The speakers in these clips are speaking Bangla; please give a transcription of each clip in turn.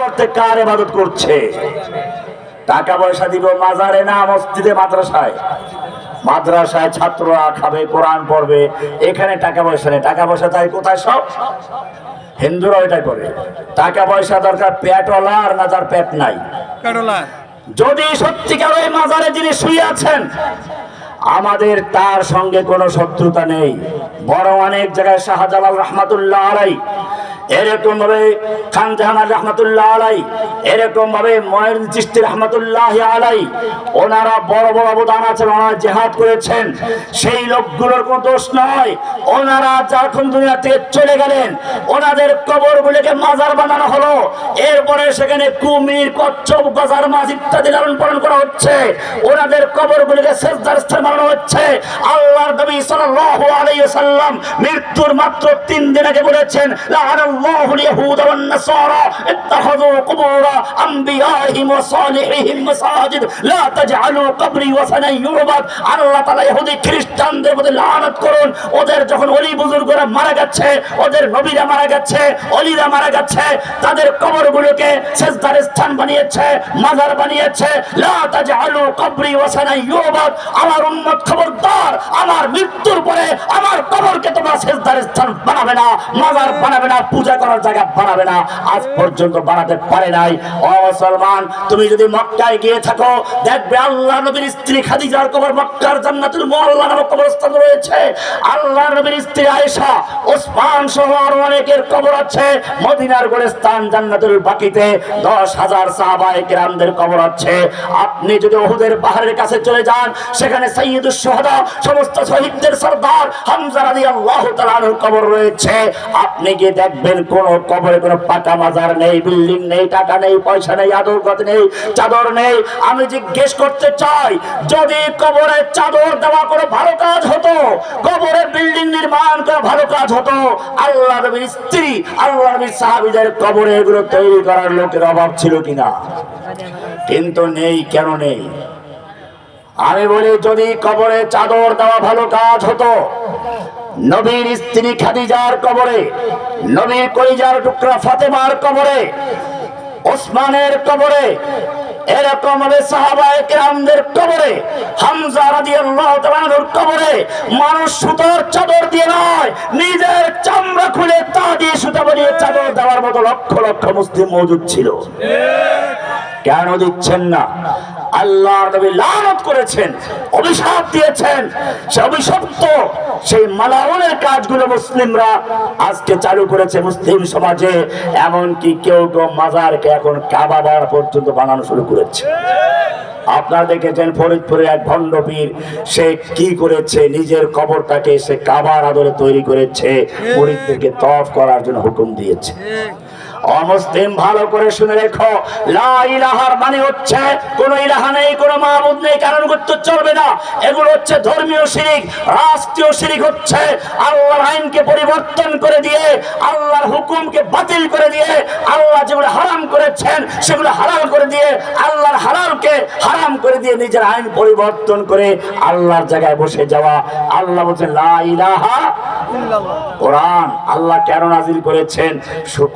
করতে কার ইবাদত করছে? টাকা পয়সা দিব মাজারে না মসজিদে মাদ্রাসায়? মাদ্রাসায় ছাত্ররা খাবে, কোরআন পড়বে, এখানে টাকা পয়সা নেই। টাকা পয়সা তাই কোথায়? সব হিন্দুরা ওইটাই করে। টাকা পয়সা দরকার পেটওয়ালার, না যার পেট নাই। যদি সত্যিকার ওই মাজারে যিনি শুয়ে আছেন, আমাদের তার সঙ্গে কোনো শত্রুতা নেই, বড় অনেক জায়গায় শাহজালাল রহমাতুল্লাহ আলাইহি, এরকম ভাবে খান জাহান রহমাতুল্লাহ আলাইহি, এরকম ভাবে মঈন চিশতি রহমাতুল্লাহ আলাইহি, ওনারা বড় বড় অবদান আছে, ওনারা জিহাদ করেছেন। সেই লোকগুলোর কোনো দোষ নয়। ওনারা যখন দুনিয়া থেকে চলে গেলেন, ওনাদের কবরগুলোকে মাজার বানানো হলো। এরপরে সেখানে কুমির, কচ্ছপ, গজার মাছ ইত্যাদি লালন পালন করা হচ্ছে। ওনাদের কবরগুলোকে সিজদার স্থান বানানো হচ্ছে। আল্লাহর নবী সাল্লাল্লাহু আলাইহি ওয়াসাল্লাম মৃত্যুর মাত্র 3 দিন আগে বলেছেন, লাআনাল্লাহুল ইয়াহুদা ওয়ান নাসারা ইত্তাখাযু কুবুর আমবিয়াইহিম ওয়া সালিহিহিম মাসাজিদ লা তাজআলু কবরি ওয়াসানান ইউবাদ। আল্লাহ তাআলা ইহুদি খ্রিস্টানদের প্রতি লানত করুন। ওদের যখন ওলি বুজুর্গরা মারা গেছে, ওদের নবীরা মারা গেছে, ওলিরা মারা গেছে, তাদের কবরগুলোকে সিজদার স্থান বানিয়েছে, মাজার বানিয়েছে। লা তাজআলু কবরি ওয়াসানান ইউবাদ। আমার উম্মত খবরদার, আমার মৃত্যুর পরে আমার কবরকে তোমরা সিজদার স্থান বানাবে না, মাজার বানাবে না, পূজা করার জায়গা বানাবে না। আজ পর্যন্ত বানাতে পারে নাই। ও মুসলমান, তুমি যদি মক্কায় গিয়ে থাকো, দেখবে আল্লাহ নবীর স্ত্রী খাদিজার কবর মক্কার জান্নাতুল মুআল্লা নামক কবরস্থান রয়েছে। আল্লাহ নবীর স্ত্রী আয়েশা, ওসমান সহ আরো অনেকের কবর আছে। মদিনার গোরস্থান জান্নাতুল বাকিতে 10,000 সাহাবায়ে কেরামদের কবর আছে। আপনি যদি উহুদের পাহাড়ের কাছে চলে যান, সেখানে সাইয়্যিদুশ শুহাদা, সমস্ত শহীদদের সরদার হামজা রাদিয়াল্লাহু তাআলা আনহুর কবর রয়েছে। আপনি গিয়ে দেখবেন কোন কবরে কোনো পাকা মাজার নেই, বিল্ডিং নেই, টাকা নেই, পয়সা নেই, আদরগত নেই, চাদর নেই। আমি জিজ্ঞেস করতে চাই, যদি কবরে চাদর দেওয়া কোনো ভালো কাজ হতো, কবরে বিল্ডিং নির্মাণ করা ভালো কাজ হতো, আল্লাহ নবীর স্ত্রী, আল্লাহ নবীর সাহাবীদের কবরে এগুলো তৈরি করার লোকের অভাব ছিল কিনা? কিন্তু নেই। কেন নেই? আমি বলি, যদি কবরে চাদর দেওয়া ভালো কাজ হতো, নবীর স্ত্রী খাদিজার কবরে, নবীর কলিজার টুকরা ফাতেমার কবরে, ওসমানের কবরে, এরকম ভাবে সাহাবায়ে কেরামদের কবরে, হামজা রাদিয়াল্লাহু তাআলা আনহুর কবরে মানুষ সুতার চাদর দিয়ে নয়, নিজের চামড়া খুলে তা দিয়ে সুতা বানিয়ে চাদর দেওয়ার মতো লক্ষ লক্ষ মুসলিম মওজুদ ছিল। কেন দিচ্ছেন না? আল্লাহর নবী লানত করেছেন, অভিশাপ দিয়েছেন। সে অভিশপ্ত সেই মালাউনের কাজগুলো মুসলিমরা আজকে চালু করেছে মুসলিম সমাজে। এমনকি কেউ কেউ মাজারকে এখন কাবা পর্যন্ত বানানো শুরু করেছে। আপনারা দেখেছেন ফরিদপুরে এক ভণ্ড পীর, সে কি করেছে, নিজের কবরটাকে সে কাবার আদলে তৈরি করেছে, মুরিদদেরকে তওয়াফ করার জন্য হুকুম দিয়েছে। অমুসলিম, ভালো করে শুনে রেখো, লা ইলাহার মানে হচ্ছে কোন ইলাহা নেই, কোন মাবুদ নেই, কারণ করতে চলবে না। এগুলো হচ্ছে ধর্মীয় শিরক। রাষ্ট্রীয় শিরক হচ্ছে আল্লাহর আইনকে পরিবর্তন করে দিয়ে, আল্লাহর হুকুমকে বাতিল করে দিয়ে, আল্লাহ যেগুলো হারাম করেছেন সেগুলো হালাল করে দিয়ে, আল্লাহর হালালকে হারাম করে দিয়ে নিজের আইন পরিবর্তন করে আল্লাহর জায়গায় বসে যাওয়া। আল্লাহ বলছেন লা ইলাহা ইল্লাল্লাহ। কোরআন আল্লাহ কেন নাযিল করেছেন?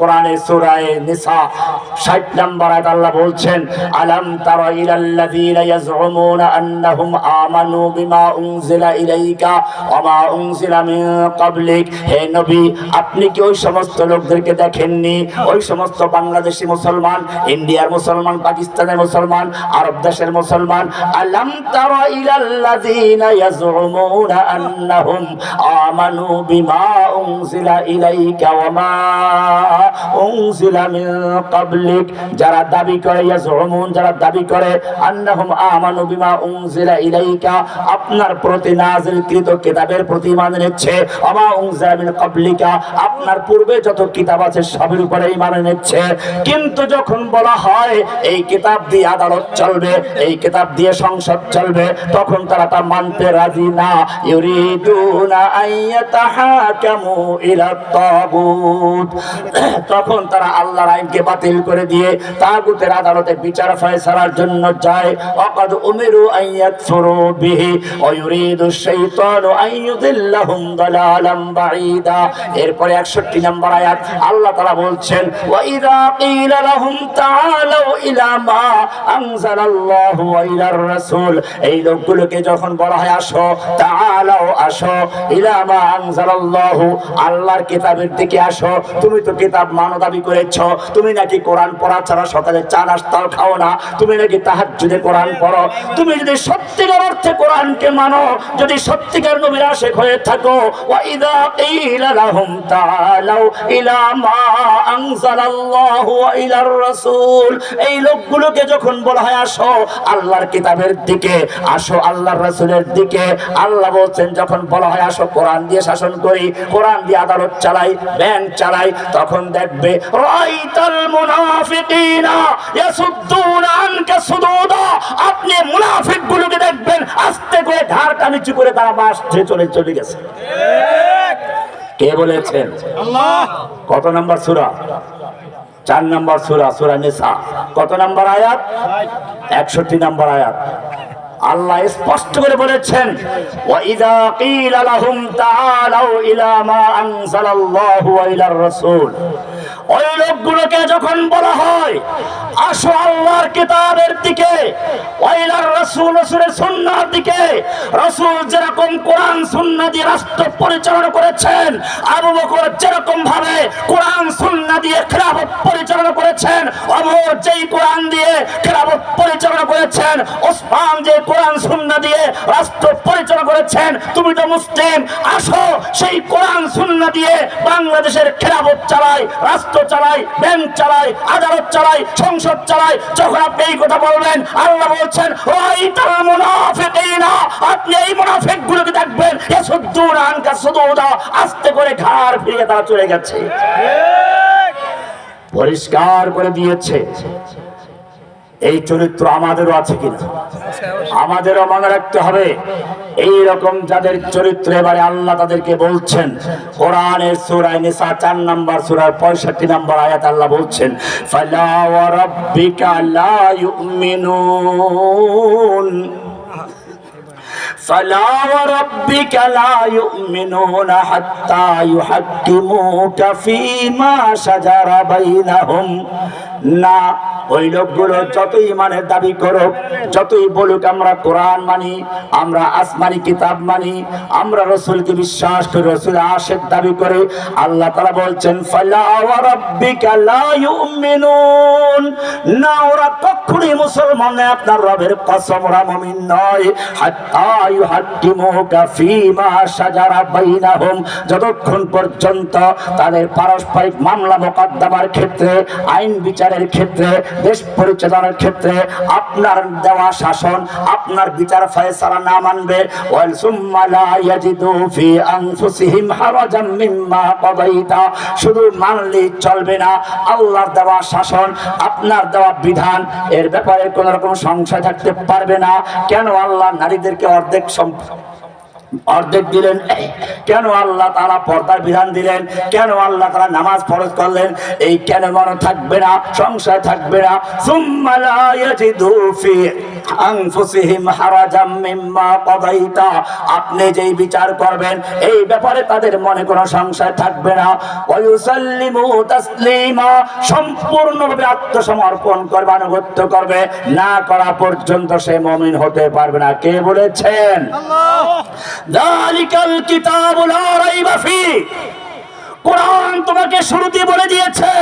কোরআনে সূরা নিসা 60 নম্বর আয়াত আল্লাহ বলছেন, আলাম তারা ইলাল্লাযীনা ইয়াজউমুনা আন্নাহুম আমানু বিমা উনজিলা ইলাইকা ওয়া মা উনজিলা মিন ক্বাবলিক। হে নবী, আপনি কি ওই সমস্ত লোকদেরকে দেখেননি, ওই সমস্ত বাংলাদেশি মুসলমান, ইন্ডিয়ার মুসলমান, পাকিস্তানের মুসলমান, আরব দেশের মুসলমান? আলাম তারা ইলাল্লাযীনা ইয়াজউমুনা আন্নাহুম আমানু বিমা উনজিলা ইলাইকা ওয়া মা উনজিলা মিন ক্বাবলিক। যারা দাবি করে, ইয়াজউমুন, যারা দাবি করে, আন্নাহুম আমানু বিমা উনজিলা ইলাইকা, আপনার প্রতি নাযিলকৃত কিতাবের প্রতি ঈমান এনেছে, ওয়া মা উনজিলা মিন ক্বাবলিকা, আপনার পূর্বে যত কিতাব আছে সবের উপরে ঈমান এনেছে। কিন্তু যখন বলা হয় এই কিতাব দিয়ে আদালত চলবে, এই কিতাব দিয়ে সংসদ চলবে, তখন তারা তা মানতে রাজি না। ইউরিদুনা আইয়াতাহাকামু ইলা তাগুত, তখন তারা আল্লাহর আইনকে বাতিল করে দিয়ে তাগুতের আদালতে বিচার ফয়সালার জন্য যায়। ওয়াকাদ উমিরু আইয়াকফুরু বিহি ওয়া ইউরিদু শাইতানু আইয়ুদিল্লাহুম দালালাম বাঈদা। এরপরে 61 নম্বর আয়াত আল্লাহ তাআলা বলছেন, ওয়া ইযা কিলা লাহুম তাআলাউ ইলা মা আনজালাল্লাহু ওয়া ইলার রাসূল, এই লোকগুলোকে যখন বলা হয় আসো, তাআলাউ আসো, ইলা মা আনজালাল্লাহু, আল্লাহর কিতাবের দিকে আসো। তুমি তো কিতাব মানো দাবি করেছো, তুমি নাকি কোরআন পড়া ছাড়া সকালে চা নাস্তাও খাও না, তুমি নাকি তাহাজ্জুদে কোরআন পড়ো। তুমি যদি সত্যিকার অর্থে কোরআনকে মানো, যদি সত্যিকার নবীর আশিক হয়ে থাকো, ওয়া ইযা কিলা লাহুম তাআলাউ ইলা মা আনজালাল্লাহু ওয়া ইলার রাসূল, এই লোকগুলোকে যখন বলা হয় আসো আল্লাহর কিতাবের দিকে, আসো আল্লাহর রাসূলের দিকে, আল্লাহ বলছেন যখন বলা হয় আসো কোরআন দিয়ে শাসন করি, কোরআন দিয়ে আদালত চালাই, ব্যাংক চালাই, তখন দেখবে রাইতাল মুনাফিকিনা ইয়াসুদ্দুনা আনকা সুদুদা, আপনি মুনাফিকগুলোকে দেখবেন আস্তে করে ঘাড়টা নিচু করে তারা বাস চলে গেছে। কে বলেছেন? আল্লাহ। কত নম্বর সূরা? 4 নম্বর সূরা, সূরা নিসা। কত নম্বর আয়াত? 61 নম্বর আয়াত। আল্লাহ স্পষ্ট করে বলেছেন ওয়া ইযা কিলা লাহুম তাআলাউ ইলা মা আনজালাল্লাহু ওয়া ইলার রাসূল, ওই লোকগুলোকে যখন বলা হয় আসো আল্লাহর কিতাবের দিকে, ওয়া ইলার রাসূল, রাসূলের সুন্নাহর দিকে, রাসূল যেরকম কোরআন সুন্নাহ দিয়ে রাষ্ট্র পরিচালনা করেছেন, আবু বকর যেরকম ভাবে কোরআন সুন্নাহ দিয়ে খেলাফত পরিচালনা করেছেন, ওমর যেই কোরআন দিয়ে খেলাফত পরিচালনা করেছেন, ওসমান যে কোরআন সুন্নাহ দিয়ে রাষ্ট্র পরিচালনা করেছেন, তুমি তো মুসলিম, আসো সেই কোরআন সুন্নাহ দিয়ে বাংলাদেশের খেলাফত চালাই, রাষ্ট্র চালাই, ব্যাংক চালাই, আদালত চালাই, সংসদ চালাই। যখন আপনি এই কথা বলবেন, আল্লাহ বলছেন রাইতাল মুনাফিকিনা, আপনি এই মুনাফিকগুলোকে দেখবেন ইয়াসুদ্দুনা আনকা সুদুদা, আস্তে করে ঘাড় ফিরিয়ে তারা চলে গেছে। পরিষ্কার করে দিয়েছে। এই চরিত্র আমাদেরও আছে কিনা? আমাদেরও মনে রাখতে হবে। এই রকম যাদের চরিত্র এবারে আল্লাহ তাদেরকে বলছেন কোরআনের সূরা নিসা 4 নম্বর সূরার 65 নম্বর আয়াত, আল্লাহ বলছেন ফালা ওয়া রাব্বিকা লা ইউমিনুন, ফালা ওয়া রাব্বিকা লা ইউমিনুনা হাত্তা ইউহাক্কিমুকা ফীমা শাজারা বাইনাহুম, না, ওই লোকগুলো যতই ইমানের দাবি করুক, যতই বলুক আমরা কোরআন মানি, আমরা আসমানি কিতাব মানি, আমরা রাসূলকে বিশ্বাস করি, রাসূল আশিক দাবি করে, আল্লাহ তাআলা বলছেন ফালা ওয়া রাব্বিকা লা ইউমিনুন, না, ওরা কখনোই মুসলমান নয়, আপনার রবের কসম ওরা মুমিন নয়, হাত্তা ইউহাক্কিমুকা ফীমা শাজারা বাইনাহুম, যতক্ষণ পর্যন্ত তাদের পারস্পরিক মামলা মোকদ্দমার ক্ষেত্রে, আইন বিচারের ক্ষেত্রে, দেশ পরিচালনার ক্ষেত্রে আপনার দেওয়া শাসন, আপনার বিচার ফয়সালা না মানবে, ওয়াল সুম্মা লা ইয়াজিদু ফি আনফুসিহিম হারাজাম মিম্মা কাদাইতা, শুধু মানলেই চলবে না, আল্লাহর দেওয়া শাসন, আপনার দেওয়া বিধান, এর ব্যাপারে কোন রকম সংশয় থাকতে পারবে না। কেন আল্লাহ নারীদেরকে অর্ধেক দিলেন? কেন আল্লাহ তাআলা পর্দার বিধান দিলেন? কেন আল্লাহ তাআলা নামাজ ফরজ করলেন? এই কেন মনে থাকবে না, সংশয় থাকবে না। সুম্মা লা ইয়াজিদু ফি আনফুসিহিম হারাজাম মিম্মা কাদাইতা, আপনি যেই বিচার করবেন এই ব্যাপারে তাদের মনে কোনো সংশয় থাকবে না। ওয়া ইউসাল্লিমু তাসলিমা, সম্পূর্ণভাবে আত্মসমর্পণ করবে, আনুগত্য করবে, না করা পর্যন্ত সে মুমিন হতে পারবে না। কে বলেছেন? আল্লাহ। যালিকাল কিতাবু লা রাইবা ফীহি, কোরআন তোমাকে শুরুতে বলে দিয়েছে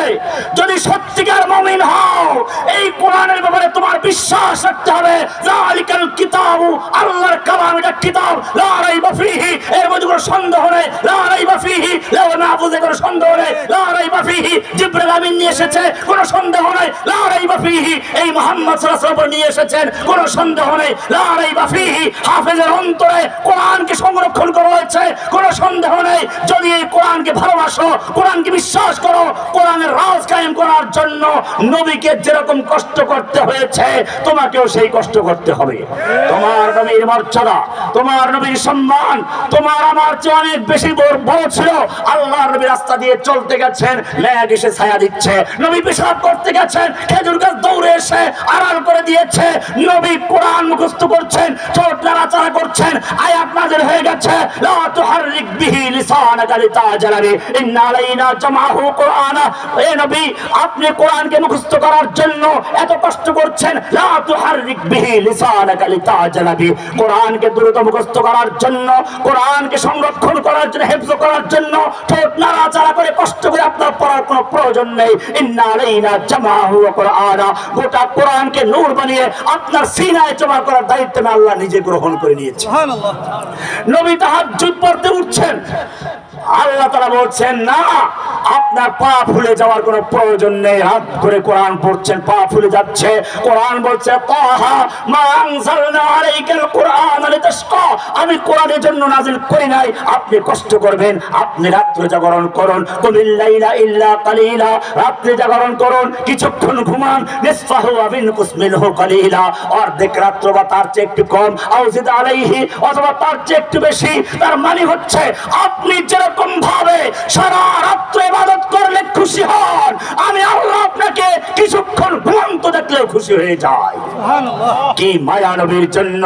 যদি সত্যিকার মুমিন হও এই কোরআনের ব্যাপারে তোমার বিশ্বাস রাখতে হবে। যালিকাল কিতাবু, আল্লাহর কালাম, এটা কিতাব, লা রাইবা ফীহি, এর মধ্যে কোনো সন্দেহ নেই, লা রাইবা ফীহি, লাওহ মাহফুজে কোনো সন্দেহ নেই, লা রাইবা ফীহি, জিবরাইল আমিন নিয়ে এসেছে কোনো সন্দেহ নেই, লা রাইবা ফীহি, এই মুহাম্মদ সাল্লাল্লাহু আলাইহি ওয়াসাল্লাম নিয়ে এসেছেন কোনো সন্দেহ নেই, লা রাইবা ফীহি, হাফেজের অন্তরে কোরআনকে সংরক্ষণ করা হয়েছে কোনো সন্দেহ নেই। যদি এই কোরআনকে ভালোবাসো, কোরআনকে বিশ্বাস করো, কোরআনের রাজ কায়েম করার জন্য নবীকে যেরকম কষ্ট করতে হয়েছে তোমাকেও সেই কষ্ট করতে হবে। তোমার নবীর মর্যাদা, তোমার নবীর সম্মান তোমার আমার চেয়ে অনেক বেশি বড় ছিল। আল্লাহর নবী রাস্তা দিয়ে চলতে গেছেন, মেঘ এসে ছায়া দিচ্ছে, নবী পেশাব করতে গেছেন, খেজুর গাছ দৌড়ে এসে আড়াল করে দিয়েছে। নবী কোরআন মুখস্থ করছেন, ঠোঁট নাড়াচাড়া করছেন, আয়াত নাযিল হয়ে গেছে, লা তুহাররিক বিহি লিসানাকা লিতাজালা বিহি ইন্না আলাইনা জামাহু কুরআনা। এ নবী, আপনি কোরআনকে মুখস্থ করার জন্য এত কষ্ট করছেন, লা তুহাররিক বিহি লিসানাকা লিতাজালা বিহি, কোরআনকে দ্রুত মুখস্থ করার জন্য, কোরআনকে সংরক্ষণ করার জন্য, হেফজ করার জন্য ঠোঁট নাড়াচাড়া করে কষ্ট করে আপনার পড়ার কোনো প্রয়োজন নেই। ইন্না আলাইনা জামাহু ওয়া কুরআনা, গোটা কোরআনকে নূর বানিয়ে আপনার সিনায় জমা করার দায়িত্ব আল্লাহ নিজে গ্রহণ করে নিয়েছে। সুবহানাল্লাহ। নবী তাহাজ্জুদ পড়তে উঠছেন, আল্লাহ তাআলা বলছেন না, আপনার পা ফুলে যাওয়ার কোনো প্রয়োজন নেই। হাত ধরে কোরআন পড়ছেন, পা ফুলে যাচ্ছে। কোরআন বলছে তাহা মা আনজালনা আলাইকাল কুরআন লিতাশকা, আমি কোরআনের জন্য নাযিল করি নাই আপনি কষ্ট করবেন। আপনি রাত্রে জাগরণ করুন, কুমিল লাইলা ইল্লা কালিলা, রাত্রে জাগরণ করুন, কিছুক্ষণ ঘুমান, নিসফাহু ওয়া বিনকুস মিনহু কালিলা, অর্ধেক রাত্র বা তার চেয়ে একটু কম, আউজিদ আলাইহি, অথবা তার চেয়ে একটু বেশি। তার মানে হচ্ছে আপনি যেরকম ভাবে সারা রাত্র ইবাদত করলে খুশি হন, আমি আল্লাহ আপনাকে কিছুক্ষণ ঘুমন্ত দেখলেও খুশি হয়ে যাই। সুবহানাল্লাহ। কি মায়া নবীর জন্য।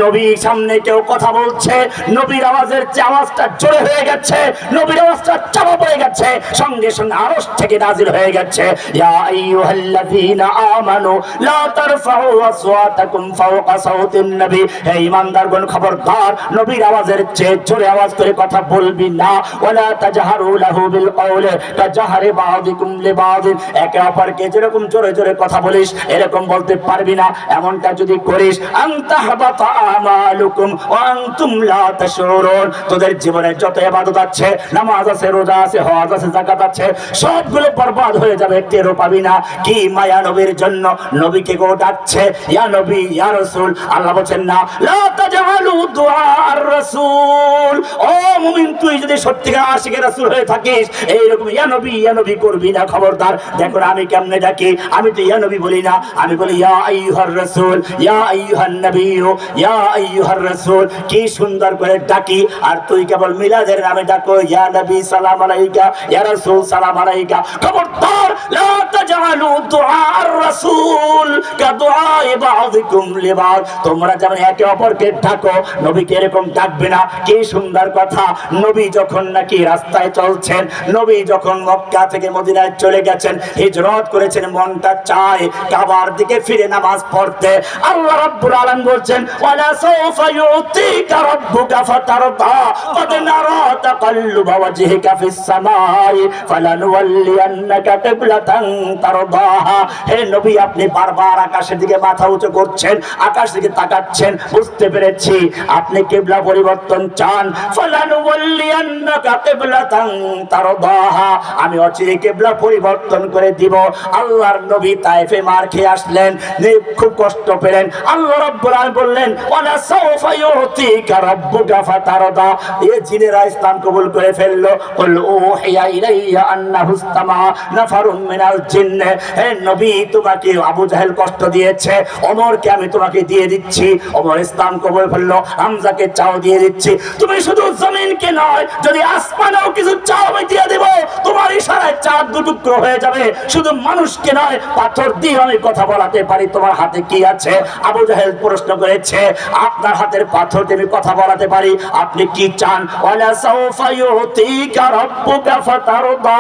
নবীর সামনে কেউ কথা বলছে, নবীর আওয়াজের চেয়ে আওয়াজটা জোরে হয়ে গেছে, নবীর আওয়াজটা চাপা পড়ে গেছে, সঙ্গে সঙ্গে আরশ থেকে নাযিল হয়ে গেছে, ইয়া আইয়ুহাল্লাযীনা আমানু লা তারফাউ আসওয়াতাকুম ফাওকা সাওতিন নবী, হে ঈমানদারগণ খবরদার, নবীর আওয়াজের চেয়ে জোরে আওয়াজ করে কথা বলবি না। ওয়ালা তাজহারু লাহু বিল কওলি কাজহারি বাযিকুম লিবাযিন, একে অপরকে যেরকম জোরে জোরে কথা বলিস এরকম বলতে পারবি না। এমনটা যদি করিস আনতাহবাতা আমালুকুম ওয়া আনতুম লা তাশউরুন, তোদের জীবনে যত ইবাদত আছে, নামাজ আছে, রোজা আছে, হজ আছে, যাকাত আছে, সবগুলো বরবাদ হয়ে যাবে, টেরও পাবি না। কি মায়া নবীর জন্য। নবীকে গো ডাকছে, ইয়া নবী ইয়া রাসূল। আল্লাহ বলেন না, লা তাজআলু দুআর রাসূল, ও মুমিন তুই যদি সত্যিকার আশিকে রাসূল হয়ে থাকিস এইরকম ইয়া নবী করবি না। খবরদার। দেখো আমি কেমনে ডাকি, আমি তো ইয়া নবী বলি না, আমি বলি ইয়া আইয়ুহার রাসূল, ইয়া আইয়ুহান নবী, ইয়া আইয়ুহার রাসূল। কি সুন্দর করে ডাকি, আর তুই কেবল মিলাদের নামে ডাকো, ইয়া নবী সালাম আলাইকা, ইয়া রাসূল সালাম আলাইকা। খবরদার, লা তাজআলু দুআর রাসূল কাদুআই বাযিকুম লিবায, তোমরা যেমন একে অপরকে ডাকো নবীকে এরকম ডাকবে না। কি সুন্দর কথা। নবী যখন নাকি রাস্তায় চলছেন, নবী যখন মক্কা থেকে মদিনায় চলে গেছেন, হিজরত করেছেন, মনটা চায় কাবার দিকে ফিরে নামাজ পড়তে। আল্লাহ রাব্বুল আলামিন বলছেন, ওয়ালা সাওফা ইউতিকা রাব্বুকা ফাতারদা ক্বাদ নারা তাকাল্লুবা ওয়াজহিকা ফিস সামাই ফালানুওয়াল্লিয়ান্নাকা কিবলাতান তারদাহা। হে নবী, আপনি বারবার আকাশের দিকে মাথা উঁচু করছেন, আকাশের দিকে তাকাচ্ছেন, বুঝতে পেরেছি আপনি কিবলা পরিবর্তন চান। ফালানুওয়াল্লিয়ান্নাকা কিবলাতান তারদাহা, আমি অচিরে কিবলা পরিবর্তন করে দিব। আল্লাহর নবী তায়েফে মার খেয়ে আসলেন, খুব কষ্ট পেলেন। আল্লাহ রাব্বুল আলামিন বললেন, ওয়ালা সাওফা ইউতিকা রাব্বুকা ফাতারদা। এই জিনেরা ইসলাম কবুল করে ফেললো। কুল উহিয়া ইলাইয়া আন্নাহু ইসতামা নাফারুম মিনাল জিন্ন। হে নবী, তোমাকে আবু জাহেল কষ্ট দিয়েছে, ওমরকে আমি তোমাকে দিয়ে দিচ্ছি। ওমর ইসলাম কবুল করলো, হামজাকে চাও দিয়ে দিচ্ছি। তুমি শুধু জমিনকে নয়, যদি আসমানেও কিছু চাও আমি দিয়ে দেব। তোমার ইশারায় চাঁদ দুটুকরো হয়ে যাবে। শুধু মানুষকে নয়, পাথর দিয়ে আমি কথা বলাতে পারি। তোমার হাতে কি আছে? আবু জাহেল প্রশ্ন করেছে, আপনার হাতের পাথর দিয়ে আমি কথা বলাতে পারি, আপনি কি চান? ওয়ালা সাওফা ইউতিকা রাব্বুকা ফাতারদা।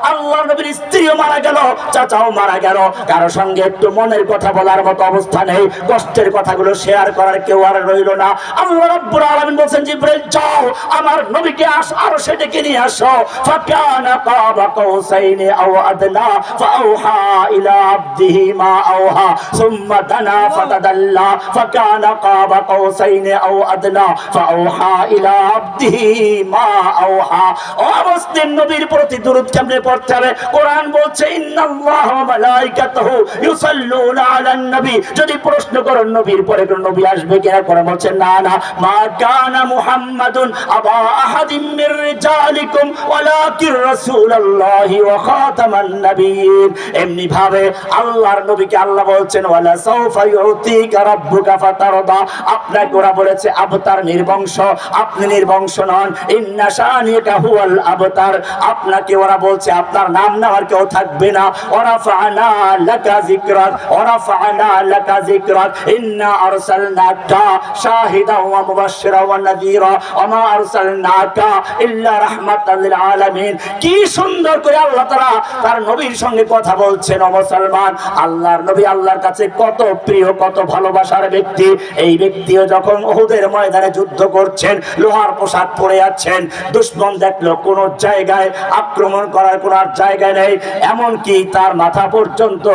আল্লাহর নবীর স্ত্রীও মারা গেল, চাচাও মারা গেল, কারো সঙ্গে একটু মনের কথা বলার মতো অবস্থা নেই, কষ্টের কথাগুলো শেয়ার করার কেউ আর রইল না। আল্লাহ রাব্বুল আলামিন বলেন, জিবরাইল যাও আমার নবীকে আরশে ডেকে নিয়ে আসো। ফাকানা কাবা কাউসাইনি আও আদনা ফাআওহা ইলা আবদিহি মা আওহা সুম্মা দানা ফাতাদাল্লা ফাকানা কাবা কাউসাইনি আও আদনা ফাআওহা ইলা আবদিহি মা আওহা। ও মুসলিম, নবীর প্রতি দরুদ কেমনে পড়তে হবে? কোরআন বলছে, ইন্নাল্লাহা ওয়া মালাইকাতুহু ইউসাল্লুনা আলান নবী। যদি প্রশ্ন করো নবীর পরে কোন নবী আসবে কিনা, কোরআন বলছে না না, মা কানা মুহাম্মাদুন আবা আহাদিম মির রিজালিকুম ওয়ালাকির রাসূলুল্লাহি ওয়া খাতামান নাবিয়্যিন। এমনি ভাবে আল্লাহর নবীকে আল্লাহ বলছেন, ওয়ালা সাওফা ইউতিকা রাব্বুকা ফাতারদা। আপনাকে ওরা বলেছে আবতার, নির্বংশ, আপনি নির্বংশ নন। ইন্না শানিকা হুয়াল আবতার। আপনাকে ওরা বলছে আপনার নাম নেওয়ার কেউ থাকবে না। ওরাফা'না লাকা লাকা যিকরাক ওয়া রাফা'না লাকা যিকরাক ইন্না আরসালনাকা শাহিদান ওয়া মুবাশশিরান ওয়া নাযীরা ওয়া মা আরসালনাকা ইল্লা রাহমাতাল লিল আলামিন। কি সুন্দর করে আল্লাহ তাআলা তার নবীর সঙ্গে কথা বলছেন। ও মুসলমান, আল্লাহর নবী আল্লাহর কাছে কত প্রিয়, কত ভালোবাসার ব্যক্তি। এই ব্যক্তিও যখন উহুদের ময়দানে যুদ্ধ করছেন, লোহার পোশাক পরে আছেন, দুশমন দেখলো কোন জায়গায় আক্রমণ করার কোন আর জায়গা নেই, এমনকি তার মাথা পর্যন্ত,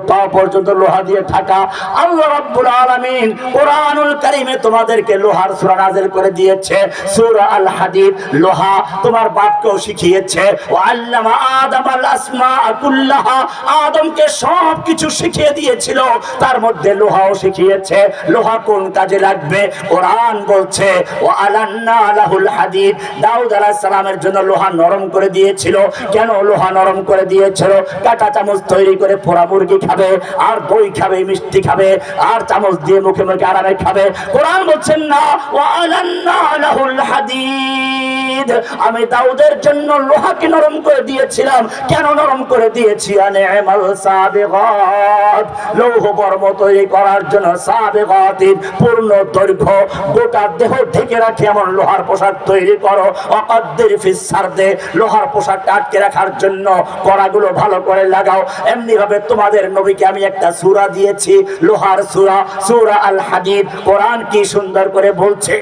পা পর্যন্ত লোহা দিয়ে ঢাকা। আল্লাহ রাব্বুল আলামিন কোরআনুল কারীমে তোমাদেরকে লোহার সূরা নাযিল করে দিয়েছে, সূরা আল হাদীদ। লোহা তোমার বাপকেও শিখিয়েছে। ওয়া আল্লামা আদামাল আসমাআ কুল্লাহা, আদমকে সব কিছু শিখিয়ে দিয়েছিল, তার মধ্যে লোহাও শিখিয়েছে। লোহা কোন কাজে লাগবে কোরআন বলছে। ওয়া আলান্না লাহুল হাদীদ, দাউদ আলাইহিস সালামের জন্য লোহা নরম করে দিয়েছিল। কেন লোহা নরম করে দিয়েছিল? কাঁটা চামচ তৈরি করে পোড়া মুরগি খাবে, আর দই খাবে, মিষ্টি খাবে, আর চামচ দিয়ে মুখে মুখে আরামে খাবে। কোরআন বলছেন না, ওয়া আলান্না লাহুল হাদীদ, আমি দাউদের জন্য লোহাকে নরম করে দিয়েছিলাম। কেন নরম করে দিয়েছি? আনিমাল সাবিগাত, লৌহ বর্ম তৈরি করার জন্য সাবিগাতিন, পূর্ণ দৈর্ঘ্য গোটা দেহ ঢেকে রাখে এমন লোহার পোশাক তৈরি করো। ওয়াকাদ্দির ফিস সারদে, লোহার পোশাকটা আটকে রাখার জন্য কড়াগুলো ভালো করে লাগাও। এমনি ভাবে তোমাদের নবীকে আমি একটা সূরা দিয়েছি, লোহার সূরা, সূরা আল হাদীদ। কোরআন কি সুন্দর করে বলছে,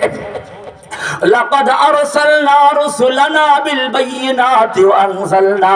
লাকাদ আরসালনা রুসুলানা বিল বাইয়িনাতি ওয়া আনজালনা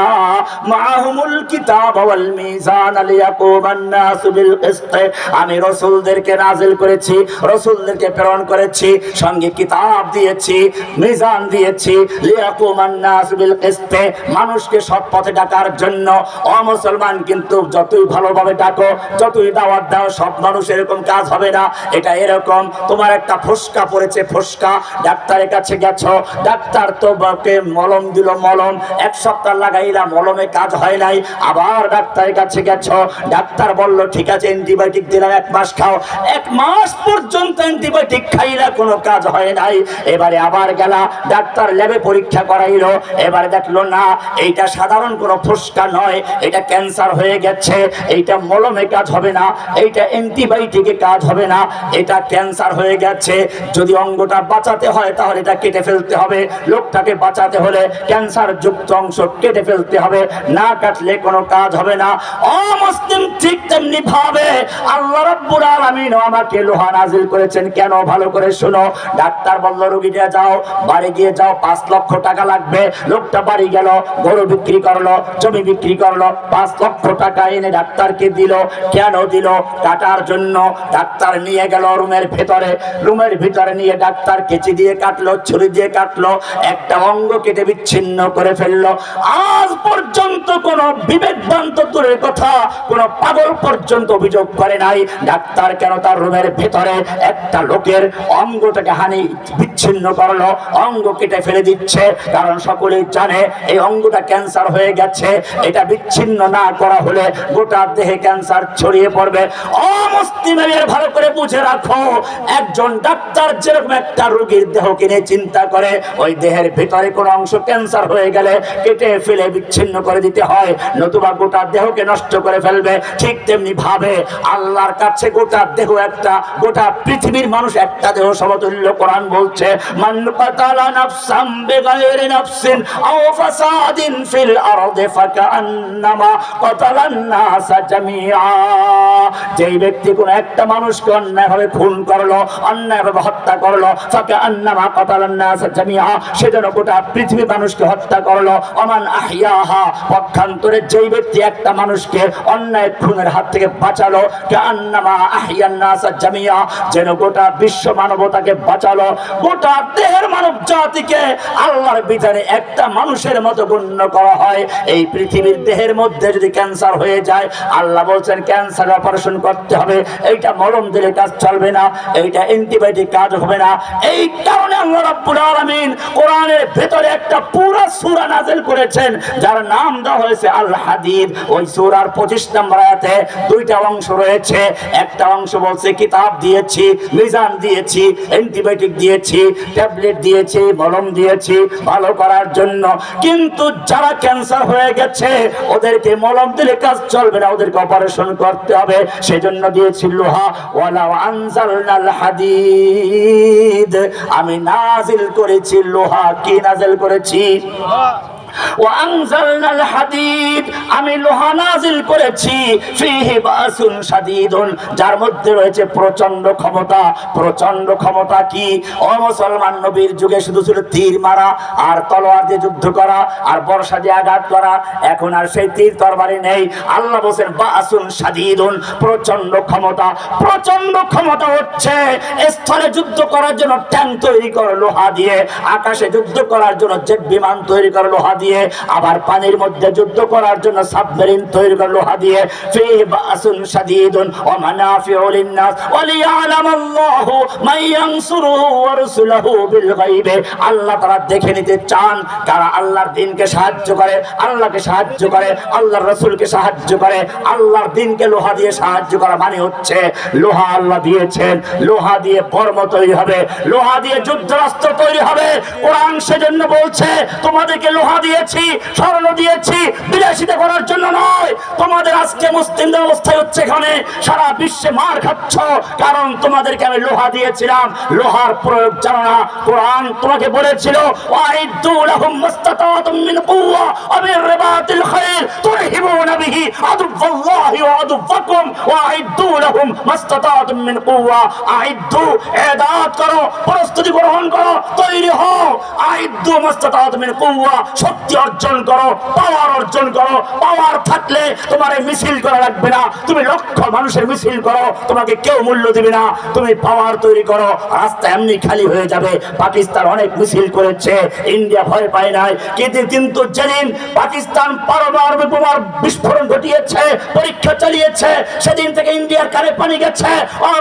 মাআহুমুল কিতাবা ওয়াল মিজানা লিয়াকুমান নাসু বিল কিসত। আমি রাসূলদেরকে নাযিল করেছি, রাসূলদেরকে প্রেরণ করেছি, সঙ্গে কিতাব দিয়েছি, মিজান দিয়েছি, লিয়াকুমান নাসু বিল কিসত, মানুষকে সৎ পথে ডাকার জন্য। ও মুসলমান, কিন্তু যতই ভালোভাবে ডাকো, যতই দাওয়াত দাও, সব মানুষ এরকম কাজ হবে না। এটা এরকম, তোমার একটা ফোসকা পড়েছে, ফোসকা, ডাক্তারের কাছে গেছো, ডাক্তার তো বাকে মলম দিল, মলম 1 সপ্তাহ লাগাইলা, মলমে কাজ হয় নাই। আবার ডাক্তারের কাছে গেছো, ডাক্তার বলল ঠিক আছে অ্যান্টিবায়োটিক দিলাম, 1 মাস খাও। 1 মাস পর্যন্ত অ্যান্টিবায়োটিক খাইলা, কোনো কাজ হয় নাই। এবারে আবার গেলা, ডাক্তার ল্যাবে পরীক্ষা করাইলো, এবারে দেখলো না, এইটা সাধারণ কোনো ফুসকা নয়, এটা ক্যান্সার হয়ে গেছে, এইটা মলমে কাজ হবে না, এইটা অ্যান্টিবায়োটিকে কাজ হবে না, এটা ক্যান্সার হয়ে গেছে। যদি অঙ্গটা বাঁচাতে হয় তাহলে এটা কেটে ফেলতে হবে, লোকটাকে বাঁচাতে হলে ক্যান্সার যুক্ত অংশ কেটে ফেলতে হবে, না কাটলে কোনো কাজ হবে না। ও মুসলিম, ঠিক তেমনি ভাবে আল্লাহ রাব্বুল আলামিন আমাকে লোহা নাযিল করেছেন। কেন? ভালো করে শোনো। ডাক্তার বলল রোগীটা যাও, বাড়ি গিয়ে যাও, 5 লক্ষ টাকা লাগবে। লোকটা বাড়ি গেল, গরু বিক্রি করলো, জমি বিক্রি করলো, 5 লক্ষ টাকা এনে ডাক্তারকে দিল। কেন দিল? কাটার জন্য। ডাক্তার নিয়ে গেল রুমের ভেতরে, রুমের ভিতরে নিয়ে ডাক্তার কেচি দিয়ে কাটলো, ছুরি দিয়ে কাটলো, একটা অঙ্গ কেটে বিচ্ছিন্ন করে ফেললো। আজ পর্যন্ত কোন বিবেকবান তো দূরের কথা, কোন পাগল পর্যন্ত অভিযোগ করে নাই ডাক্তার কেন তার রুমের ভেতরে একটা লোকের অঙ্গটাকে হানি বিচ্ছিন্ন করলো, অঙ্গ কেটে ফেলে দিচ্ছে। কারণ সকলেই জানে এই অঙ্গটা ক্যান্সার হয়ে গেছে, এটা বিচ্ছিন্ন না করা হলে গোটা দেহে ক্যান্সার ছড়িয়ে পড়বে। অমুসলিমের ভালো করে বুঝে রাখো, একজন ডাক্তার যেরকম একটা রোগীর দেহ কিনে চিন্তা করে, ওই দেহের ভিতরে কোন অংশ ক্যান্সার হয়ে গেলে কেটে ফেলে বিচ্ছিন্ন করে দিতে হয়, নতুবা গোটা দেহকে নষ্ট করে ফেলবে। ঠিক তেমনি ভাবে আল্লাহর কাছে গোটা দেহ একটা, গোটা পৃথিবীর মানুষ একটা দেহ সমতুল্য। কোরআন বলছে মান কাতালা নাফসাম বিগাইরি নাফসিন আও ফাসাদিন ফিল আরদি ফাকান্নামা কাতালান নাস জামিআ। যেই ব্যক্তি কোন একটা মানুষকে অন্যায়ভাবে খুন করলো, অন্যায়ভাবে হত্যা করলো, ফাকান্নামা কাতালান নাস জামিআ, সেজন্য গোটা পৃথিবী মানুষকে হত্যা করলো। ওমান আহইয়াহা, পক্ষান্তরে যেই ব্যক্তি একটা মানুষকে অন্যায় খুনের হাত থেকে বাঁচালো, কান্নামা আহইয়ান নাস জামিআ, যেন গোটা বিশ্ব মানবতাকে বাঁচালো। গোটা দেহের মানব জাতিকে আল্লাহর বিধানে একটা মানুষের মতো গণ্য করা হয়। এই পৃথিবীর দেহের মধ্যে যদি ক্যান্সার হয়ে যায়, আল্লাহ বলছেন ক্যান্সার অপারেশন করতে হবে, এইটা মলম দিলে কাজ চলবে না, এইটা অ্যান্টিবায়োটিক কাজ হবে না। এই কারণে আল্লাহ রাব্বুল আলামিন কোরআনের ভেতরে একটা পুরো সূরা নাযিল করেছেন, যার নাম দেওয়া হয়েছে আল হাদীদ। ওই সূরার 25 নম্বর আয়াতে 2টা অংশ রয়েছে। একটা অংশ বলছে কিতাব দিয়েছি, মিজান দিয়েছি, অ্যান্টিবায়োটিক দিয়েছি, ট্যাবলেট দিয়েছি, মলম দিয়েছি ভালো করার জন্য। কিন্তু যারা ক্যান্সার হয়ে গেছে ওদেরকে মলম দিলে কাজ চলবে না, ওদেরকে অপারেশন করতে হবে। সেজন্য দিয়েছি লোহা। ওয়ালাউ আনজালনাল হাদিদ, আমি নাজিল করেছি লোহা। কি নাজিল করেছি? ওয়ানজালনাল হাদিদ, আমি লোহা নাজিল করেছি। ফিহি বাসুন শাদীদুন, যার মধ্যে রয়েছে প্রচন্ড ক্ষমতা। প্রচন্ড ক্ষমতা কি? ও মুসলমান, নবীর যুগে শুধু ছিল তীর মারা আর তলোয়ার দিয়ে যুদ্ধ করা আর বর্ষা দিয়ে আঘাত করা। এখন আর সেই তীর তরবারি নেই। আল্লাহ বলেন বাসুন শাদীদুন, প্রচন্ড ক্ষমতা। প্রচন্ড ক্ষমতা হচ্ছে স্থলে যুদ্ধ করার জন্য ট্যাঙ্ক তৈরি করে লোহা দিয়ে, আকাশে যুদ্ধ করার জন্য জেট বিমান তৈরি করে লোহা দিয়ে, আবার পানির মধ্যে যুদ্ধ করার জন্য সাবমেরিন তৈরি করে লোহা দিয়ে। ফি বাসুন শাদীদুন ওয়া মানাফিউ লিন-নাস ওয়া লিয়ালামাল্লাহু মান ইয়ানসুরুহু ওয়া রাসূলুহু বিল গায়বি। আল্লাহ তাআলা দেখে নিতে চান কারা আল্লাহর দ্বীনকে সাহায্য করে, আল্লাহকে সাহায্য করে, আল্লাহর রাসূলকে সাহায্য করে। আল্লাহর দ্বীনকে লোহা দিয়ে সাহায্য করা মানে হচ্ছে লোহা আল্লাহ দিয়েছেন, লোহা দিয়ে বর্ম তৈরি হবে, লোহা দিয়ে যুদ্ধাস্ত্র তৈরি হবে। কোরআন সেজন্য বলছে তোমাদেরকে লোহা দিয়েছি, স্বর্ণ দিয়েছি বিলাসিতা করার জন্য নয়। তোমাদের আজকে মুসলিমদের অবস্থা হচ্ছে এখানে সারা বিশ্বে মার খাচ্ছ, কারণ তোমাদেরকে আমি লোহা দিয়েছিলাম, লোহার প্রয়োগ জানো না। কোরআন তোমাকে বলেছিল ওয়াইদু লাহুম মাস্তাতাতুম মিন কুওয়া ওয়া মির রিবাতিল খায়ল তুরহিবুনা বিহি আদুওয়াল্লাহি ওয়া আদুওয়াকুম ওয়াইদু লাহুম মাস্তাতাতুম মিন কুওয়া। আইদু, ইবাদত করো, প্রস্তুতি গ্রহণ করো, তৈরি হও। আইদু মাস্তাতাতুম মিন কুওয়া, শক্তি অর্জন করো, পাওয়ার অর্জন করো। পাওয়ার থাকলে তোমার মিছিল করা লাগবে না, তুমি লক্ষ মানুষের মিছিল করো, তোমাকে কেউ মূল্য দিবে না। তুমি পাওয়ার তৈরি করো, রাস্তা এমনি খালি হয়ে যাবে। পাকিস্তান অনেক মিছিল করেছে, ইন্ডিয়া ভয় পায় নাই। কিন্তু যেদিন পাকিস্তান পারমাণবিক বোমার বিস্ফোরণ ঘটিয়েছে, পরীক্ষা চালিয়েছে, সেদিন থেকে ইন্ডিয়ার কানে পানি গেছে।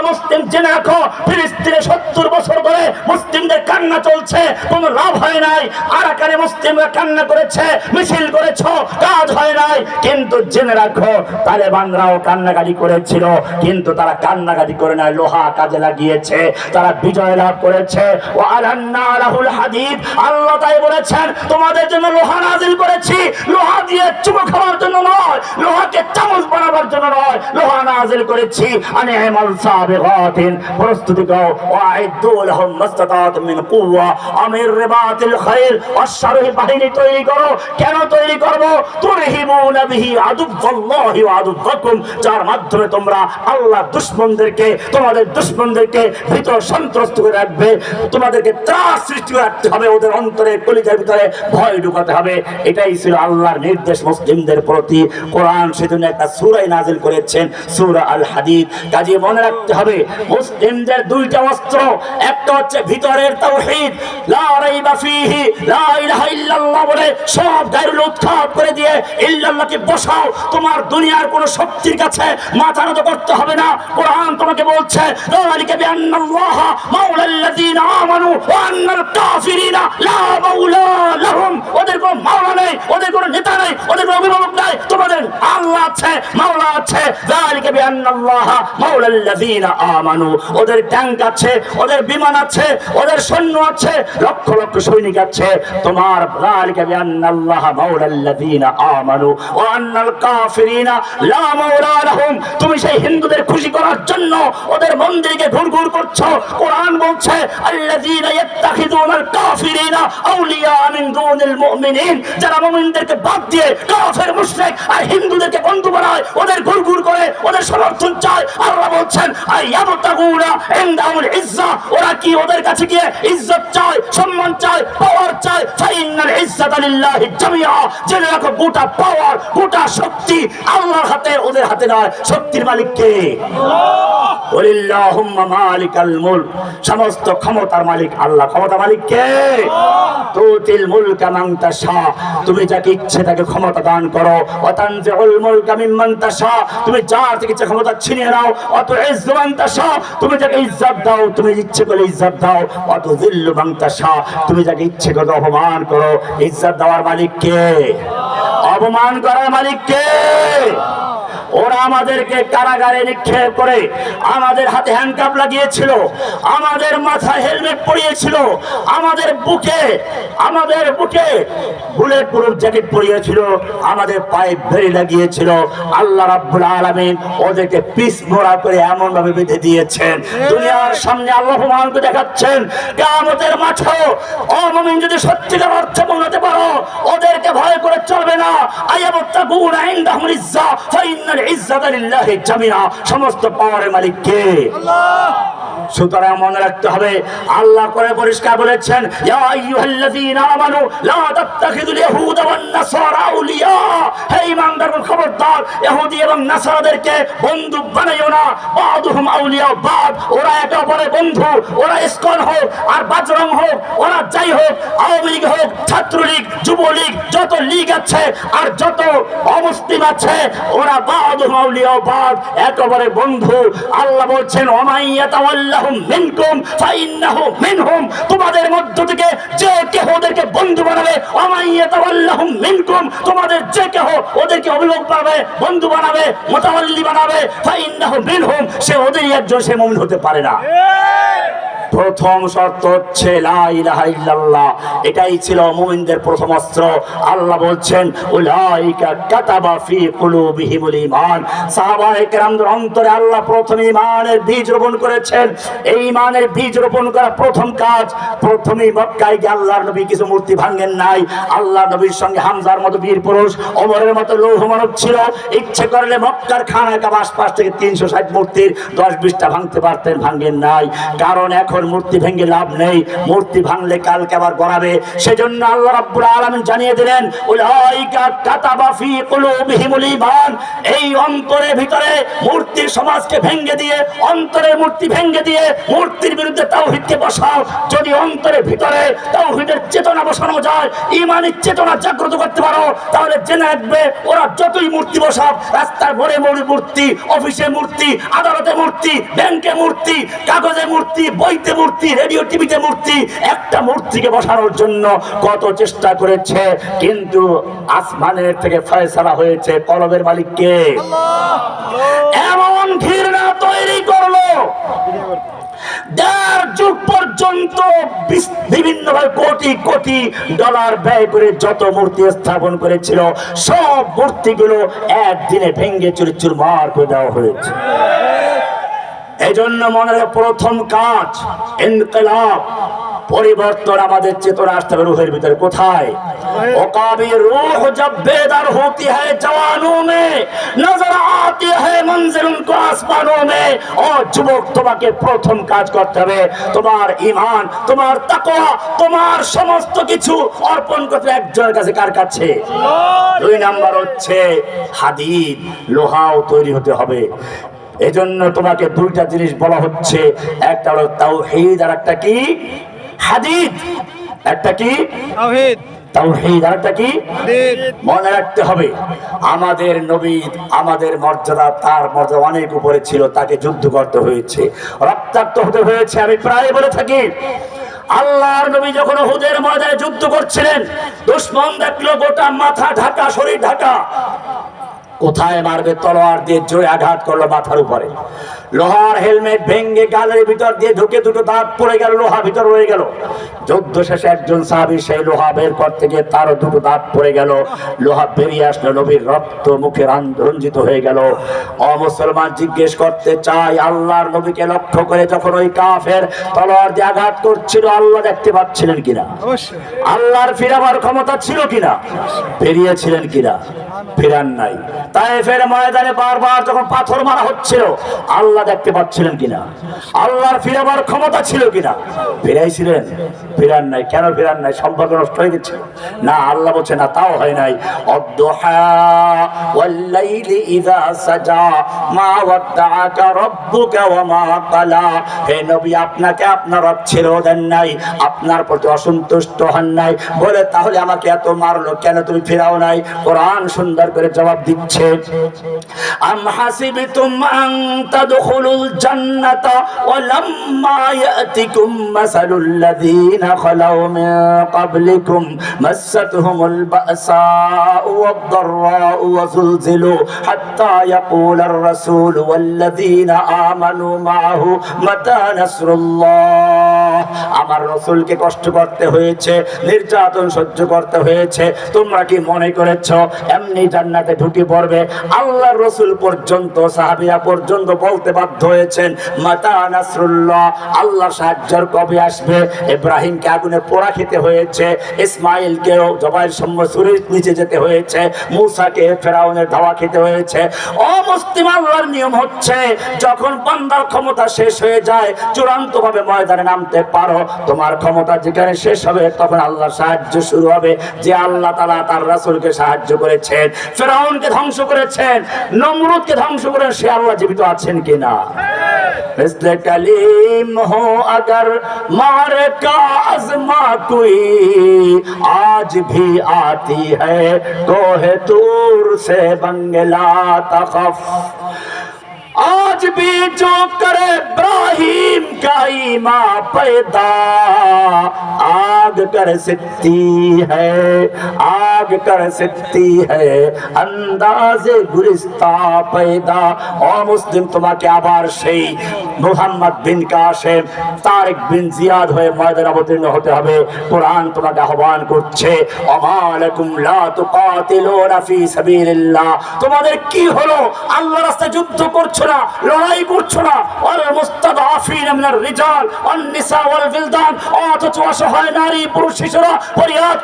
মুসলিম জেনে রাখো, ফিলিস্তিনে 70 বছর ধরে মুসলিমদের কান্না চলছে, কোনো লাভ হয় নাই। আরাকানে মুসলিমরা কান্না করেছে, মিছিল করেছ, কাজ হয় নাই। কিন্তু জেনে রাখো তালেবানরাও কান্নাকাটি করেছিল, কিন্তু তারা কান্নাকাটি করে নাই, লোহা কাজে লাগিয়েছে, তারা বিজয় লাভ করেছে। ওয়া আলান্না লাহুল হাদিদ, আল্লাহ তাই বলেছেন তোমাদের জন্য লোহা নাজিল করেছি। লোহা দিয়ে চুমো খাওয়ার জন্য নয়, লোহাকে চামচ বানাবার জন্য নয়, লোহা নাজিল করেছি। আনিমাল সাবিগাতিন, প্রস্তুতি করো। ওয়াইদু লাহুম মাস্তাতাতুম মিন কুওয়া আমির রিবাতিল খায়ল, অশ্বারোহী বাহিনী তৈরি করো। কেন তৈরি করব? তুরহিবুনা বিহি আদুওয়াল্লাহি ওয়া আদুওয়াকুম, যার মাধ্যমে তোমরা আল্লাহ দুশমনদেরকে, তোমাদের দুশমনদেরকে ভিতর সন্ত্রস্ত করে রাখবে। তোমাদেরকে ত্রাস সৃষ্টি করে রাখতে হবে, ওদের অন্তরে কলিজার ভিতরে ভয় ঢুকাতে হবে। এটাই ছিল আল্লাহর নির্দেশ মুসলিমদের প্রতি। কোরআন সেজন্য একটা সূরা নাজিল করেছেন, সূরা আল হাদিদ। কাজে মনে রাখতে হবে মুসলিমদের দুইটা অস্ত্র, একটা হচ্ছে ভিতরের তাওহীদ, লা রাইবা ফিহি, লা ইলাহা ইল্লাল্লাহ বলে সব গায়রুল উৎখাত করে দিয়ে ইল্লাল্লাহকে বসাও। তোমার দুনিয়ার কোন শক্তির কাছে মাথা নত করতে হবে না। কোরআন তোমাকে বলছে যালিকা বিআন্নাল্লাহা মাওলাল্লাযীনা আমানু ওয়া আন্নাল কাফিরিনা লা মাওলা লাহুম, ওদের কোনো মাওলা নেই, ওদের কোনো নেতা নেই, ওদের কোনো অভিভাবক নাই। তোমাদের আল্লাহ আছে, মাওলা আছে। যালিকা বিআন্নাল্লাহা মাওলাল্লাযীনা আমানু, ওদের ট্যাঙ্ক আছে, ওদের বিমান আছে, ওদের সৈন্য আছে, লক্ষ লক্ষ সৈনিক আছে। তোমার যালিকা বিআন্নাল্লাহা মাওলাল্লাযীনা আমানু ওয়া আন্নাল কাফিরিনা লা মাওলা লাহুম। তুমি সেই হিন্দুদের খুশি করার জন্য ওদের মন্দিরকে ঘুরঘুর করছো। কোরআন বলছে আল্লাযীনা ইয়াত্তাখিযুনাল কাফিরিনা আউলিয়া মিন দুনিল মুমিনিন, যারা মুমিনদেরকে বাদ দিয়ে কাফের মুশরিক আর হিন্দুদেরকে বন্ধু বানায়, ওদের ঘুরঘুর করে, ওদের সমর্থন চায়। আল্লাহ বলছেন আইয়াবতাগুনা ইনদাহুল ইজ্জা, ওরা কি ওদের কাছে গিয়ে ইজ্জত চায়, সম্মান চায়, পাওয়ার চায়। ফাইনাল ইজ্জাতা লিল্লাহি জামিআ, জেনে রাখো গোটা পাওয়ার, গোটা শক্তি আল্লাহর হাতে, ওদের হাতে নয়। শক্তির মালিক কে? আল্লাহ। ওয়ালিল্লাহুম্মা মালিকাল মুলক, সমস্ত ক্ষমতার মালিক আল্লাহ। ক্ষমতার মালিক কে? তুতিল মুলকা মান তাশা, তুমি যাকে ইচ্ছে তাকে ক্ষমতা দান করো। ওয়া তানজিউল মুলকা মিম্মান তাশা, তুমি যার থেকে ইচ্ছে ক্ষমতা ছিনিয়ে নাও। ওয়া তুইজ্জু মান তাশা, তুমি যাকে ইজ্জত দাও, তুমি ইচ্ছে করলে ইজ্জত দাও। ওয়া তুযিল্লু মান তাশা, তুমি যাকে ইচ্ছে করো অপমান করো। ইজ্জত দেওয়ার মালিক কে? অপমান করার মালিক কে? ওরা আমাদেরকে কারাগারে নিক্ষেপ করে আমাদের হাতে হ্যান্ডকাপ লাগিয়েছিল, আমাদের মাথায় হেলমেট পরিয়েছিল, আমাদের বুকে বুলেট প্রুফ জ্যাকেট পরিয়েছিল, আমাদের পায়ে বেড়ি লাগিয়েছিল। আল্লাহ রাব্বুল আলামিন ওদেরকে পিস মোড়া করে এমন ভাবে বেঁধে দিয়েছেন, দুনিয়ার সামনে আল্লাহ প্রমাণকে দেখাচ্ছেন কিয়ামতের মাঠে ও মুমিন যদি সত্যিকার অর্থে মনে পারো ওদেরকে ভয় করে চলবে না। আয়াবতাগুনা ইনদাহুল ইজ্জা ফাইন্নাল ইজ্জাতা লিল্লাহি জামিআ, সমস্ত পাওয়ারের মালিক কে? আল্লাহ। সুতরাং মনে রাখতে হবে, আল্লাহ করে পরিষ্কার বলেছেন ইয়া আইয়ুহাল্লাযীনা আমানু লা তাত্তাখিযুল ইয়াহুদা ওয়ান নাসারা আউলিয়া, হে ঈমানদারগণ খবরদার ইহুদি এবং নাসারাদেরকে বন্ধু বানাইও না। বাদুহুম আউলিয়া বাদ, ওরা একে অপরের বন্ধু, ওরা ইসকন হোক আর বাজরং হোক, ওরা যাই হোক, আওয়ামী লীগ হোক, ছাত্রলীগ, যুবলীগ, যত লীগ আছে আর যত অমুসলিম আছে ওরা বাদুহুম আউলিয়া বাদ, একে অপরের বন্ধু। আল্লাহ বলছেন ওমাইয়াতাওয়াল্লাহুম মিনকুম ফাইন্নাহু মিনহুম, তোমাদের মধ্য থেকে যে কেউ ওদেরকে বন্ধু বানাবে, ওমাইয়াতাওয়াল্লাহুম মিনকুম, তোমাদের যে কেউ ওদেরকে অভিভাবক বানাবে, বন্ধু বানাবে, মুতাওয়াল্লি বানাবে, ফাইন্নাহু মিনহুম, সে ওদেরই একজন, সে মুমিন হতে পারে না। প্রথম শর্ত হচ্ছে লা ইলাহা ইল্লাল্লাহ, এটাই ছিল মুমিনদের প্রথম অস্ত্র। আল্লাহ বলছেন উলাইকা কাতাবা ফি কুলুবিহিমুল ঈমান, সাহাবায়ে কেরামদের অন্তরে আল্লাহ প্রথম ঈমানের বীজ রোপণ করেছেন। এই ঈমানের বীজ রোপণ করা প্রথম কাজ। প্রথমেই মক্কায় গিয়ে আল্লাহর নবী কিছু মূর্তি ভাঙেন নাই। আল্লাহ নবীর সঙ্গে হামজার মতো বীর পুরুষ, ওমরের মতো লৌহ মানব ছিল, ইচ্ছে করলে মক্কার খানা কাবা আশপাশ থেকে 360 মূর্তির 10-20টা ভাঙতে পারতেন, ভাঙেন নাই। কারণ এখন মূর্তি ভেঙে লাভ নেই, মূর্তি ভাঙলে কালকে আবার গড়াবে। সেজন্য আল্লাহ রাব্বুল আলামিন জানিয়ে দিলেন উলাইকা কাতাবা ফি কুলুবিহিমুল ঈমান, এই অন্তরের ভিতরে মূর্তির সমাজকে ভেঙে দিয়ে, অন্তরের মূর্তি ভেঙে দিয়ে মূর্তির বিরুদ্ধে তাওহীদকে বসাও। যদি অন্তরের ভিতরে তাওহীদের চেতনা বসানো যায়, ঈমানের চেতনা জাগ্রত করতে পারো, তাহলে জেনে রাখবে ওরা যতই মূর্তি বসাক, রাস্তার মোড়ে মোড়ে মূর্তি, অফিসে মূর্তি, আদালতে মূর্তি, ব্যাংকে মূর্তি, কাগজে মূর্তি, বইতে মূর্তি, রেডিও টিভিতে মূর্তি, একটা মূর্তিকে বসানোর জন্য কত চেষ্টা করেছে, কিন্তু আসমানের থেকে ফয়সালা হয়েছে, কলবের মালিক কে? আল্লাহ। এমন ঘৃণা তৈরি করলো, 1.5 যুগ পর্যন্ত বিভিন্নভাবে কোটি কোটি ডলার ব্যয় করে যত মূর্তি স্থাপন করেছিল, সব মূর্তিগুলো একদিনে ভেঙে চুরমার করে দেওয়া হয়েছে। এই জন্য মনে হয় প্রথম কাজ ইনকিলাব, পরিবর্তন আমাদের চেতনা আসতে হবে রুহের ভিতরে। কোথায়? ওকাবি রূহ জব বেদার होती है जवानों में नजर आती है मंजिल उनको आसमानों में। ও যুবক, তোমাকে প্রথম কাজ করতে হবে, তোমার ঈমান, তোমার তাকওয়া, তোমার সমস্ত কিছু অর্পণ করতে একজনের কাছে। কার কাছে? 2 নাম্বার হচ্ছে হাদিদ, লোহাও তৈরি হতে হবে। এজন্য তোমাকে 2টা জিনিস বলা হচ্ছে, একটা হলো তাওহীদ আর একটা কি? হাদিদ। একটা কি? তাওহীদ। তাওহীদ আর একটা কি? হাদিদ। মনে রাখতে হবে, আমাদের নবী, আমাদের মর্যাদা, তার মর্যাদা অনেক উপরে ছিল, তাকে যুদ্ধ করতে হয়েছে, রক্তাক্ত হতে হয়েছে। আমি প্রায় বলে থাকি, আল্লাহর নবী যখন উহুদের ময়দানে যুদ্ধ করছিলেন, দুশমন দেখলো গোটা মাথা ঢাকা, শরীর ঢাকা, কোথায় মারবে? তলোয়ার দিয়ে জোরে আঘাত করলো মাথার উপরে। লোহার হেলমেট ভেঙে গালের ভিতর দিয়ে ঢুকে 2টো দাঁত পড়ে গেল, লোহা ভিতর রয়ে গেল। যুদ্ধ শেষে একজন সাহাবী সেই লোহা বের করতে গিয়ে তারও 2টো দাঁত পড়ে গেল, লোহা বেরিয়ে আসলো, নবীর রক্ত মুখে রঞ্জিত হয়ে গেল। মুসলমান জিজ্ঞেস করতে চাই, আল্লাহর নবীকে লক্ষ্য করে যখন ওই কাফের তলোয়ার দিয়ে আঘাত করছিল, আল্লাহ দেখতে পাচ্ছিলেন কিনা? আল্লাহর ফিরাবার ক্ষমতা ছিল কিনা? বেরিয়েছিলেন কিনা? ফিরান নাই। তায়েফের ময়দানে বারবার যখন পাথর মারা হচ্ছিল, আল্লাহ দেখতে পাচ্ছিলেন কিনা? আল্লাহর ফিরাবার ক্ষমতা ছিল কিনা? ফিরাইছিলেন? ফিরান নাই। কেন ফিরান নাই? সম্পর্ক নষ্ট হয়ে গেছে না? আল্লাহ বলছে না, তাও হয় নাই। অদ্দুহা ওয়াল লাইলি ইযা সাজা মা ওয়াদ্দাআকা রাব্বুকা ওয়া মা ক্বালা। হে নবী, আপনাকে আপনার রব ছেড়ে দেন নাই, আপনার প্রতি অসন্তুষ্ট হন নাই বলে তাহলে আমাকে এত মারলো কেন? তুমি ফিরাও নাই। কোরআন শুন সুন্দর করে জবাব দিচ্ছে, আম হাসিবতুম আন তাদখুলুল জান্নাতা ওয়া লাম্মা ইয়াতিকুম মাসালুল লাযীনা খালাউ মিন ক্বাবলিকুম মাসাতহুমুল বাসাউ ওয়াদ-দাররাউ ওয়া যুলজিলু হাত্তা ইয়াকুলার রাসূল ওয়াল লাযীনা আমানু মাআহু মাতা নাসরুল্লাহ। আমার রাসূলকে কষ্ট করতে হয়েছে, নির্যাতন সহ্য করতে হয়েছে। তোমরা কি মনে করেছো এমনি জান্নাতে ঢুকে পড়বে? আল্লাহর রাসূল পর্যন্ত, সাহাবীরা পর্যন্ত বলতে বাধ্য হয়েছেন, মাতা নাসরুল্লাহ, আল্লাহর সাহায্য কবে আসবে? ইব্রাহিমকে আগুনে পোড়া খেতে হয়েছে, ইসমাইলকেও জবাইয়ের সময় ছুরির নিচে যেতে হয়েছে, মূসাকে ফেরাউনের ধাওয়া খেতে হয়েছে। অমুসলিম, আল্লাহর নিয়ম হচ্ছে যখন বান্দার ক্ষমতা শেষ হয়ে যায়, চূড়ান্ত ভাবে ময়দানে নামতে পারো, তোমার ক্ষমতা যেখানে শেষ হবে তখন আল্লাহর সাহায্য শুরু হবে। যে আল্লাহ তাআলা তার রাসূলকে সাহায্য করেছেন, ফেরাউনকে ধ্বংস করেছেন, নমরুদকে ধ্বংস করেন, সে আল্লাহ জীবিত আছেন কিনা? इसलिए कलीम हो अगर मार का आज़मा कोई, आज भी आती है कोहे तूर से बंगला तखफ। आज भी जो करे इब्राहिम का ईमान पैदा, आग कर सकती है, आग कर सकती है अंदाज़े गुलिस्ता पैदा। और मुस्लिम তোমাকে আবার সেই মুহাম্মদ বিন কাসেম, তারেক বিন জিয়াদ হয়ে ময়দানে অবতীর্ণ হতে হবে। কোরআন তোমাকে আহ্বান করছে, আমালাকুম লা তুকাতিলুনা ফি সাবিলিল্লাহ, তোমাদের কি হলো? আল্লাহর রাস্তায় যুদ্ধ করছো না, লড়াই করছো না। ওয়াল মুস্তাদআফিনা মিনার রিজাল ওয়ান নিসা ওয়াল বিলদান, অথচ অসহায় নারী পুরুষ শিশুরা ফরিয়াদ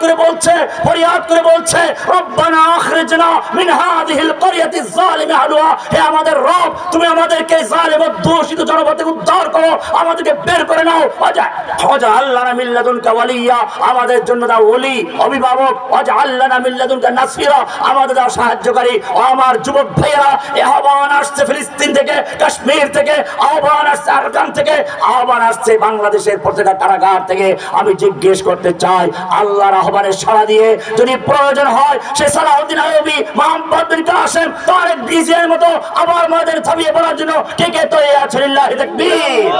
করে বলছে রব্বানা আখরিজনা মিন হাযিহিল ক্বরিয়াতি যালিমি আহলুহা, হে আমাদের রব, তুমি আমাদেরকে জালিম ও দূষিত জনপদ থেকে উদ্ধার করো, আমাদেরকে বের করে নাও। ওয়াজআল লানা মিন লাদুনকা ওয়ালিয়্যা, আমাদের জন্য দাও ওলি, অভিভাবক। ওয়াজআল লানা মিন লাদুনকা নাসীরা, আমাদের দাও সাহায্যকারী। ও আমার যুবক ভাইয়েরা, এই আহ্বান আসছে ফিলিস্তিন থেকে, কাশ্মীর থেকে, আহ্বান আসছে আরাকান থেকে, আহ্বান আসছে বাংলাদেশের প্রত্যেকটা কারাগার থেকে। আমি জিজ্ঞেস করতে চাই, আল্লাহর আহ্বানে সাড়া দিয়ে যদি প্রয়োজন হয় সে সালাউদ্দিন আইয়ুবী, মুহাম্মদ বিন কাসেম, তারেক বিজিয়ার মতো আবার ময়দানে থামিয়ে পড়ার জন্য কে কে তৈরি আছে? লিল্লাহি তাকবীর।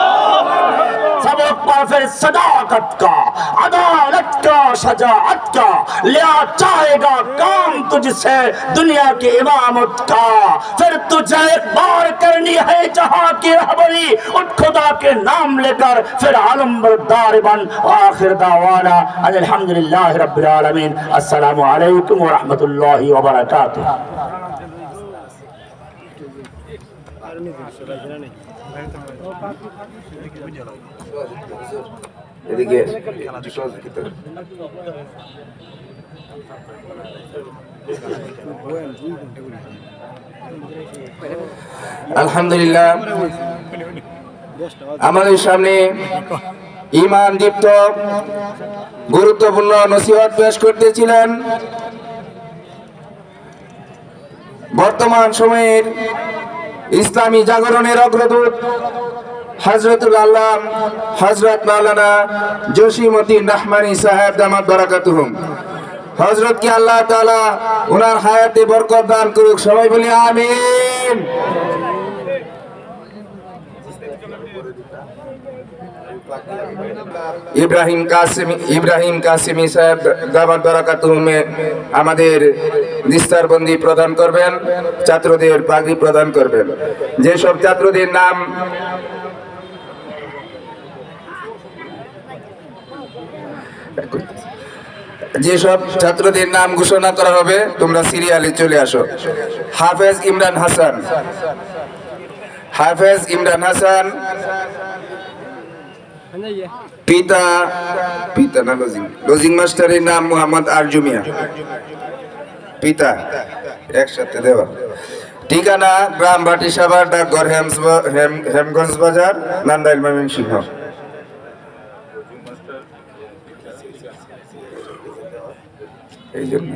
सबक पर फिर सदाकत का, अदालत का, शजाअत का लिया चाहेगा काम तुझसे दुनिया की इमामत का। फिर तुझे एक बार करनी है जहां की रहबरी, उठ खुदा के नाम लेकर फिर आलम बरदार बन। आखिर दावाना अल्हम्दुलिल्लाह रब्बिल आलमीन। अस्सलामु अलैकुम व रहमतुल्लाहि व बारकातुहू। এদিকে আলহামদুলিল্লাহ, আমাদের সামনে ঈমান দীপ্ত গুরুত্বপূর্ণ নসিহত পেশ করতেছিলেন বর্তমান সময়ের ইসলামী জাগরণের অগ্রদূত হযরতুল আল্লাম হযরত মাওলানা জসিমউদ্দিন রহমানী সাহেব দামাত বারাকাতুহুম। হযরত কে আল্লাহ তাআলা ওনার হায়াতে বরকত দান করুক, সবাই বলি আমিন। ইব্রাহিম কাসেমি সাহেব দামাত বারাকাতুহুম আমাদের নিস্তারবন্দি প্রদান করবেন, ছাত্রদের পাগড়ি প্রদান করবেন। যেসব ছাত্রদের নাম ঘোষণা করা হবে তোমরা সিরিয়ালে চলে আসো। হাফেজ ইমরান হাসান, পিতা না লজিং মাস্টারের নাম মোহাম্মদ আরজুমিয়া, পিতা একসাথে দেওয়া। ঠিকানা গ্রাম ভাটিসাভার, ডাকঘর হেমগঞ্জ বাজার, নান্দাইল, ময়মনসিংহ। এই জন্য